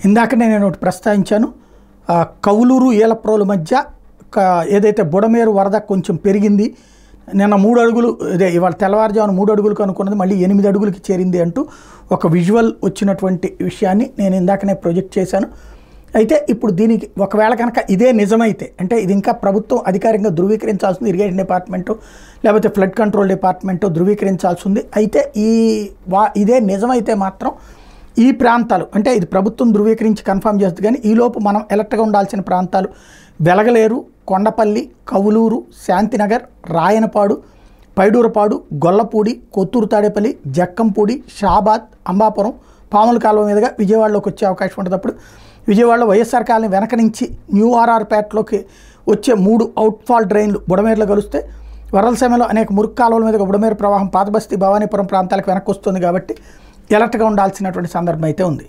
ఇందాకనే నేను ఒకటి ప్రస్తావించాను, కౌలూరు ఏలప్రోలు మధ్య ఏదైతే బుడమేరు వరద కొంచెం పెరిగింది, నిన్న 3 అడుగులు ఇదే ఇవాళ తెల్లవారుజామున 3 అడుగులకు అనుకున్నది మళ్ళీ 8 అడుగులకి చేరింది అంటూ ఒక విజువల్ వచ్చినటువంటి విషయాన్ని నేను ఇందాకనే ప్రొజెక్ట్ చేశాను. అయితే ఇప్పుడు దీనికి ఒకవేళ కనుక ఇదే నిజమైతే, అంటే ఇది ఇంకా ప్రభుత్వం అధికారికంగా ధృవీకరించాల్సింది, ఇరిగేషన్ డిపార్ట్మెంటు లేకపోతే ఫ్లడ్ కంట్రోల్ డిపార్ట్మెంటు ధృవీకరించాల్సి ఉంది. అయితే ఇదే నిజమైతే మాత్రం ఈ ప్రాంతాలు, అంటే ఇది ప్రభుత్వం ధృవీకరించి కన్ఫర్మ్ చేస్తుంది, కానీ ఈలోపు మనం ఎలర్ట్గా ఉండాల్సిన ప్రాంతాలు వెలగలేరు, కొండపల్లి, కవులూరు, శాంతినగర్, రాయనపాడు, పైడూరపాడు, గొల్లపూడి, కొత్తూరు తాడేపల్లి, జక్కంపూడి, షాబాద్, అంబాపురం, పాముల కాలువ మీదుగా విజయవాడలోకి వచ్చే అవకాశం ఉంటుంది. అప్పుడు విజయవాడలో వైఎస్ఆర్ కాలనీ వెనక నుంచి న్యూ ఆర్ఆర్పేటలోకి వచ్చే 3 అవుట్ఫాల్ డ్రైన్లు బుడమేరులో కలుస్తే వరద సమయంలో అనేక మురుగు కాలువల మీదుగా బుడమేరు ప్రవాహం పాతబస్తీ, భవానీపురం ప్రాంతాలకు వెనక్కి వస్తుంది. కాబట్టి ఎలర్ట్గా ఉండాల్సినటువంటి సందర్భం అయితే ఉంది.